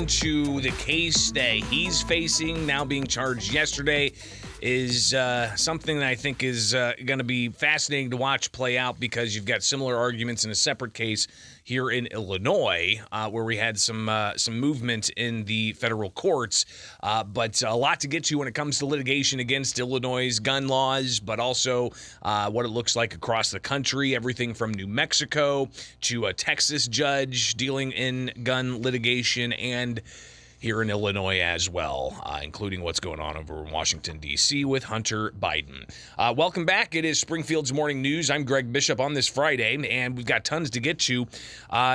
to the case that he's facing, now being charged yesterday, is something that I think is going to be fascinating to watch play out, because you've got similar arguments in a separate case here in Illinois, where we had some movement in the federal courts, but a lot to get to when it comes to litigation against Illinois' gun laws, but also what it looks like across the country, everything from New Mexico to a Texas judge dealing in gun litigation, and here in Illinois as well, including what's going on over in Washington, D.C. with Hunter Biden. Welcome back. It is Springfield's Morning News. I'm Greg Bishop on this Friday, and we've got tons to get to,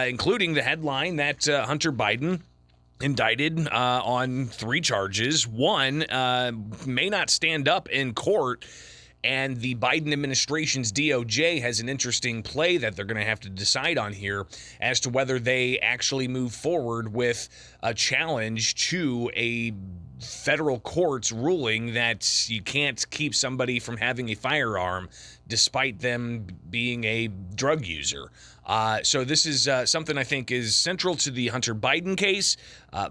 including the headline that Hunter Biden indicted on 3 charges. One may not stand up in court, and the Biden administration's DOJ has an interesting play that they're going to have to decide on here as to whether they actually move forward with a challenge to a federal court's ruling that you can't keep somebody from having a firearm despite them being a drug user. So this is something I think is central to the Hunter Biden case,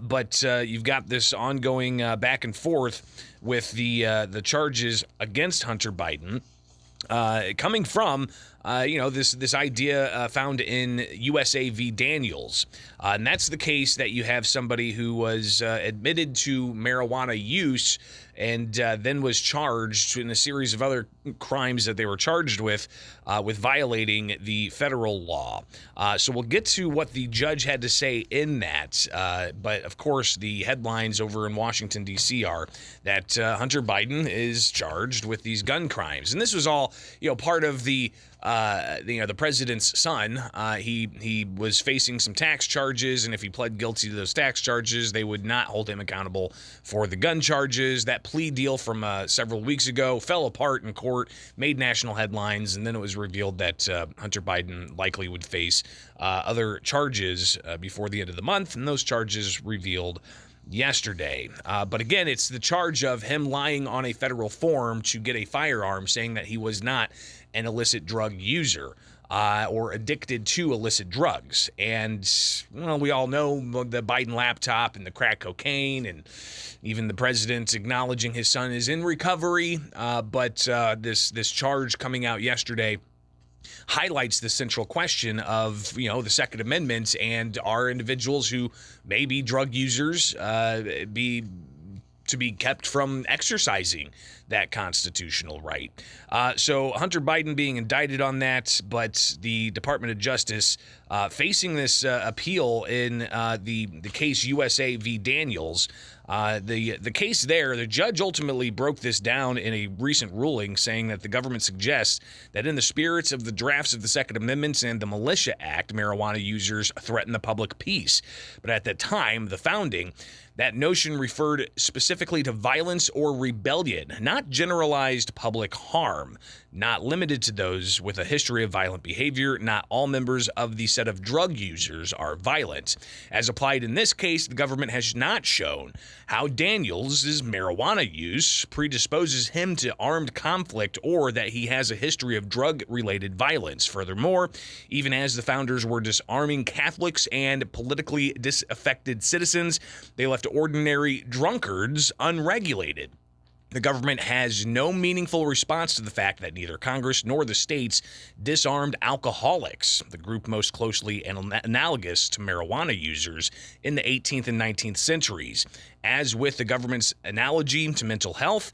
but you've got this ongoing back and forth with the charges against Hunter Biden, coming from this idea found in USA v. Daniels, and that's the case that you have somebody who was admitted to marijuana use and then was charged in a series of other crimes that they were charged with violating the federal law. So we'll get to what the judge had to say in that. But of course, the headlines over in Washington, D.C. are that Hunter Biden is charged with these gun crimes. And this was all, part of the president's son. He was facing some tax charges, and if he pled guilty to those tax charges, they would not hold him accountable for the gun charges. That plea deal from several weeks ago fell apart in court, made national headlines, and then it was revealed that Hunter Biden likely would face other charges before the end of the month, and those charges revealed yesterday. But again, it's the charge of him lying on a federal form to get a firearm, saying that he was not an illicit drug user or addicted to illicit drugs. And, we all know the Biden laptop and the crack cocaine, and even the president acknowledging his son is in recovery. But this charge coming out yesterday highlights the central question of, the Second Amendment, and are individuals who may be drug users to be kept from exercising that constitutional right. So Hunter Biden being indicted on that, but the Department of Justice facing this appeal in the case USA v. Daniels. The case there, the judge ultimately broke this down in a recent ruling, saying that the government suggests that in the spirits of the drafts of the Second Amendment and the Militia Act, marijuana users threaten the public peace. But at that time, the founding, that notion referred specifically to violence or rebellion, not generalized public harm, not limited to those with a history of violent behavior. Not all members of the set of drug users are violent. As applied in this case, the government has not shown how Daniels' marijuana use predisposes him to armed conflict or that he has a history of drug-related violence. Furthermore, even as the founders were disarming Catholics and politically disaffected citizens, they left ordinary drunkards unregulated. The government has no meaningful response to the fact that neither Congress nor the states disarmed alcoholics, the group most closely analogous to marijuana users in the 18th and 19th centuries. As with the government's analogy to mental health,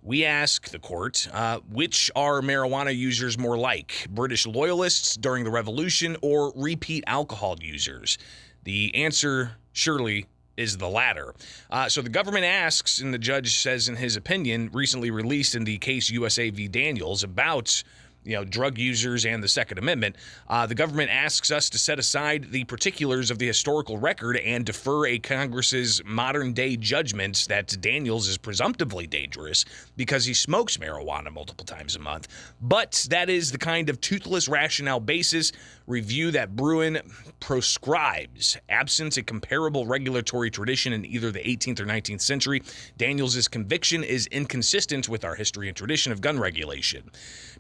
we ask the court, which are marijuana users more like, British loyalists during the Revolution or repeat alcohol users? The answer surely is the latter. So the government asks, and the judge says in his opinion, recently released in the case USA v. Daniels, about drug users and the Second Amendment, the government asks us to set aside the particulars of the historical record and defer a Congress's modern-day judgment that Daniels is presumptively dangerous because he smokes marijuana multiple times a month. But that is the kind of toothless rationale basis review that Bruin proscribes. Absent a comparable regulatory tradition in either the 18th or 19th century, Daniels' conviction is inconsistent with our history and tradition of gun regulation.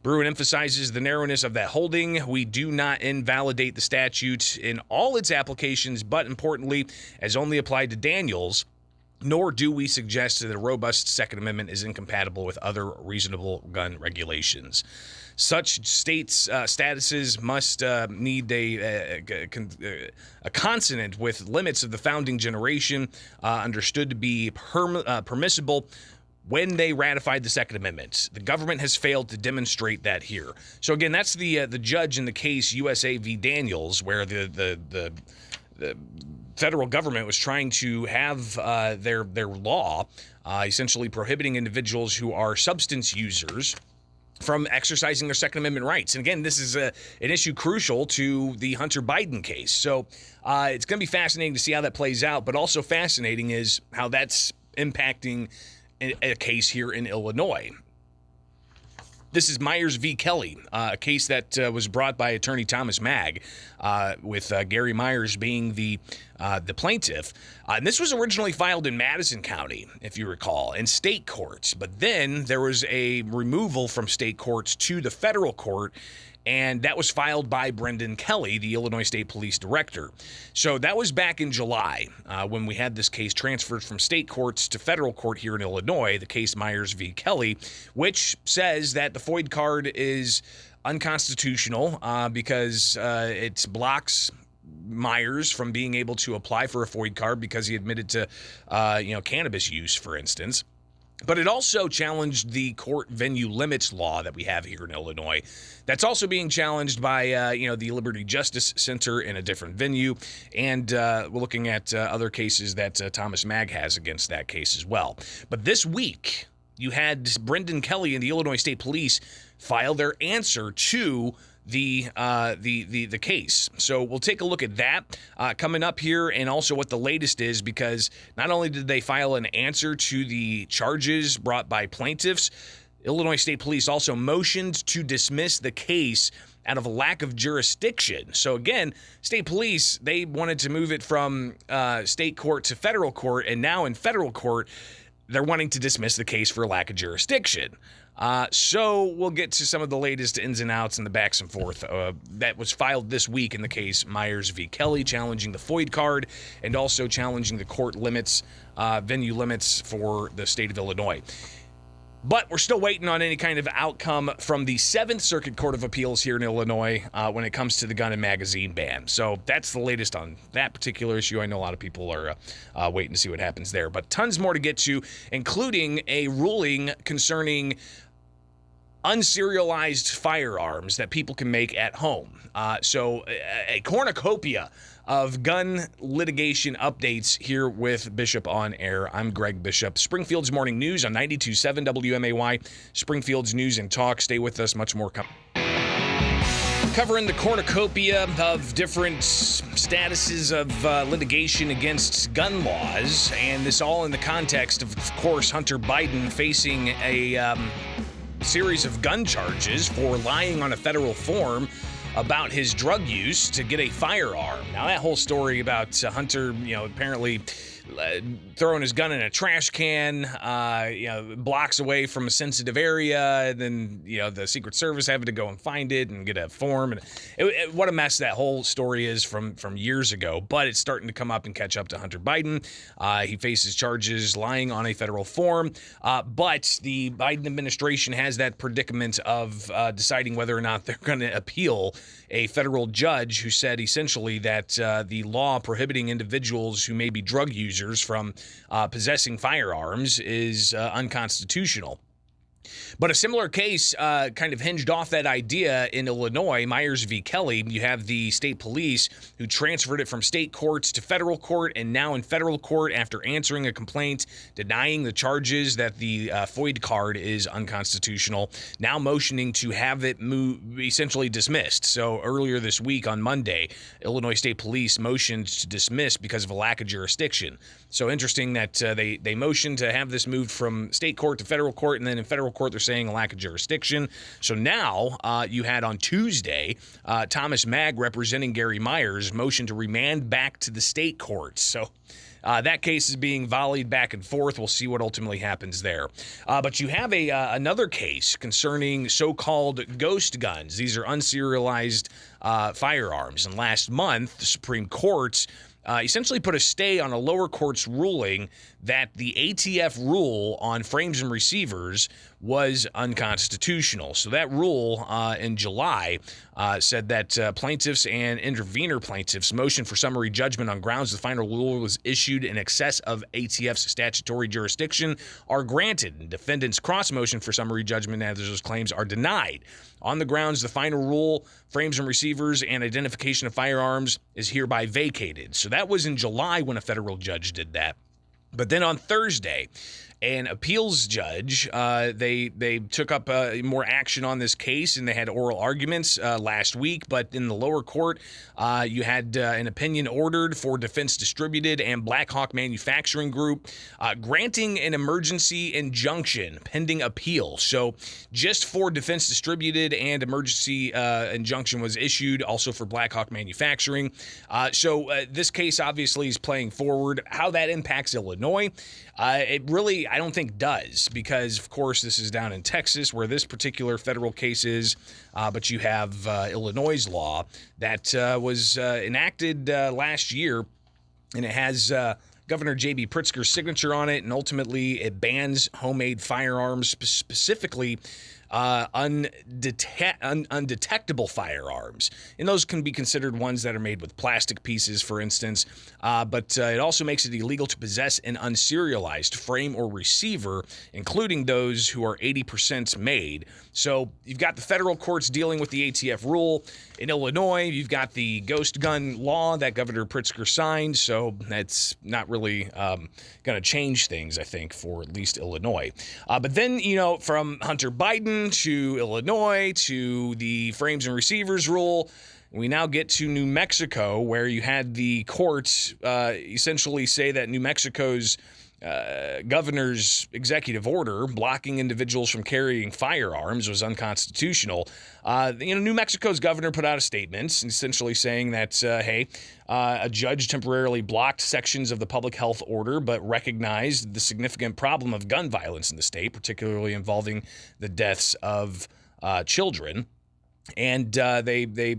Bruin emphasizes emphasizes the narrowness of that holding. We do not invalidate the statute in all its applications, but importantly, as only applied to Daniels, nor do we suggest that a robust Second Amendment is incompatible with other reasonable gun regulations. Such states' statuses must need a consonant with limits of the founding generation, understood to be permissible when they ratified the Second Amendment. The government has failed to demonstrate that here. So again, that's the judge in the case USA v. Daniels, where the federal government was trying to have their law essentially prohibiting individuals who are substance users from exercising their Second Amendment rights. And again, this is an issue crucial to the Hunter Biden case. So it's going to be fascinating to see how that plays out, but also fascinating is how that's impacting a case here in Illinois. This is Myers v. Kelly, a case that was brought by attorney Thomas Magg, with Gary Myers being the plaintiff. And this was originally filed in Madison County, if you recall, in state courts. But then there was a removal from state courts to the federal court, and that was filed by Brendan Kelly, the Illinois State Police Director. So that was back in July when we had this case transferred from state courts to federal court here in Illinois, the case Myers v. Kelly, which says that the FOID card is unconstitutional because it blocks Myers from being able to apply for a FOID card because he admitted to cannabis use, for instance. But it also challenged the court venue limits law that we have here in Illinois. That's also being challenged by, the Liberty Justice Center in a different venue. And we're looking at other cases that Thomas Magg has against that case as well. But this week, you had Brendan Kelly and the Illinois State Police file their answer to the case. So we'll take a look at that coming up here, and also what the latest is, because not only did they file an answer to the charges brought by plaintiffs, Illinois State Police also motioned to dismiss the case out of a lack of jurisdiction. So again, state police, they wanted to move it from state court to federal court, and now in federal court, they're wanting to dismiss the case for lack of jurisdiction. So we'll get to some of the latest ins and outs and the backs and forth that was filed this week in the case Myers v. Kelly, challenging the FOID card and also challenging the court limits, venue limits for the state of Illinois. But we're still waiting on any kind of outcome from the 7th Circuit Court of Appeals here in Illinois when it comes to the gun and magazine ban. So that's the latest on that particular issue. I know a lot of people are waiting to see what happens there. But tons more to get to, including a ruling concerning unserialized firearms that people can make at home. So a cornucopia of gun litigation updates here with Bishop on Air. I'm Greg Bishop. Springfield's Morning News on 92.7 WMAY. Springfield's News and Talk. Stay with us. Much more coming. Covering the cornucopia of different statuses of litigation against gun laws, and this all in the context of course, Hunter Biden facing a series of gun charges for lying on a federal form about his drug use to get a firearm. Now, that whole story about Hunter, apparently throwing his gun in a trash can, blocks away from a sensitive area, and then, the Secret Service having to go and find it and get a form. And what a mess that whole story is from years ago. But it's starting to come up and catch up to Hunter Biden. He faces charges lying on a federal form. But the Biden administration has that predicament of deciding whether or not they're going to appeal a federal judge who said essentially that the law prohibiting individuals who may be drug users from possessing firearms is unconstitutional. But a similar case kind of hinged off that idea in Illinois, Myers v. Kelly. You have the state police who transferred it from state courts to federal court, and now in federal court, after answering a complaint denying the charges that the FOID card is unconstitutional, now motioning to have it essentially dismissed. So earlier this week on Monday, Illinois State Police motioned to dismiss because of a lack of jurisdiction. So interesting that they motioned to have this moved from state court to federal court, and then in federal court they're saying a lack of jurisdiction. So now you had on Tuesday Thomas Magg representing Gary Myers motion to remand back to the state courts. So That case is being volleyed back and forth. We'll see what ultimately happens there. But you have another case concerning so-called ghost guns. These are unserialized firearms. And last month, the Supreme Court essentially put a stay on a lower court's ruling that the ATF rule on frames and receivers was unconstitutional. So that rule in July said that plaintiffs and intervener plaintiffs' motion for summary judgment on grounds the final rule was issued in excess of ATF's statutory jurisdiction are granted, and defendants' cross motion for summary judgment as those claims are denied. On the grounds the final rule, frames and receivers, and identification of firearms is hereby vacated. So that was in July when a federal judge did that. But then on Thursday, an appeals judge, they took up more action on this case, and they had oral arguments last week. But in the lower court, you had an opinion ordered for Defense Distributed and Blackhawk Manufacturing Group, granting an emergency injunction pending appeal. So just for Defense Distributed and emergency injunction was issued, also for Blackhawk Manufacturing. So this case obviously is playing forward. How that impacts Illinois, it really, I don't think does, because of course this is down in Texas where this particular federal case is, but you have Illinois' law that was enacted last year, and it has Governor J.B. Pritzker's signature on it, and ultimately it bans homemade firearms, specifically undetectable firearms. And those can be considered ones that are made with plastic pieces, for instance. But it also makes it illegal to possess an unserialized frame or receiver, including those who are 80% made. So you've got the federal courts dealing with the ATF rule. In Illinois, you've got the ghost gun law that Governor Pritzker signed. So that's not really going to change things, I think, for at least Illinois. But then, from Hunter Biden to Illinois to the frames and receivers rule, we now get to New Mexico, where you had the courts essentially say that New Mexico's governor's executive order blocking individuals from carrying firearms was unconstitutional. New Mexico's governor put out a statement essentially saying that, a judge temporarily blocked sections of the public health order, but recognized the significant problem of gun violence in the state, particularly involving the deaths of children. And they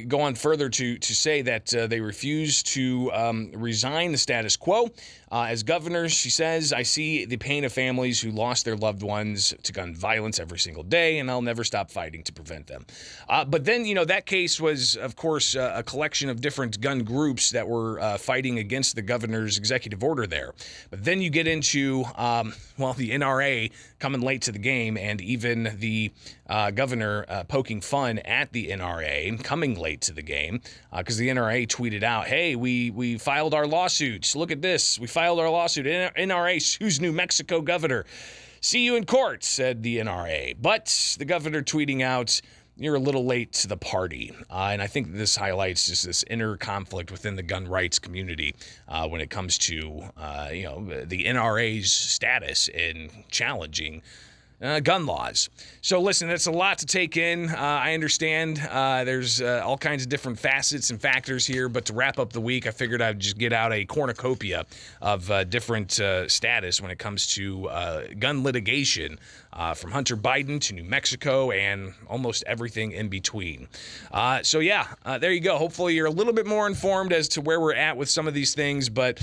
go on further to say that they refuse to resign the status quo. As governor, she says, I see the pain of families who lost their loved ones to gun violence every single day, and I'll never stop fighting to prevent them. But then, that case was, of course, a collection of different gun groups that were fighting against the governor's executive order there. But then you get into, the NRA coming late to the game, and even the governor poking fun at the NRA coming late to the game, because the NRA tweeted out, hey, we filed our lawsuits. Look at this. We filed our lawsuit. NRA sues New Mexico governor. See you in court, said the NRA. But the governor tweeting out, you're a little late to the party. And I think this highlights just this inner conflict within the gun rights community when it comes to, the NRA's status in challenging gun laws. So listen, that's a lot to take in. I understand there's all kinds of different facets and factors here, but to wrap up the week, I figured I'd just get out a cornucopia of different status when it comes to gun litigation, from Hunter Biden to New Mexico and almost everything in between. There you go. Hopefully you're a little bit more informed as to where we're at with some of these things, but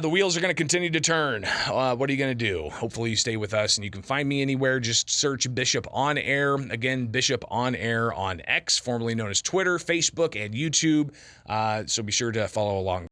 the wheels are going to continue to turn. What are you going to do? Hopefully you stay with us, and you can find me anywhere. Just search Bishop On Air. Again, Bishop On Air on X, formerly known as Twitter, Facebook, and YouTube. So be sure to follow along.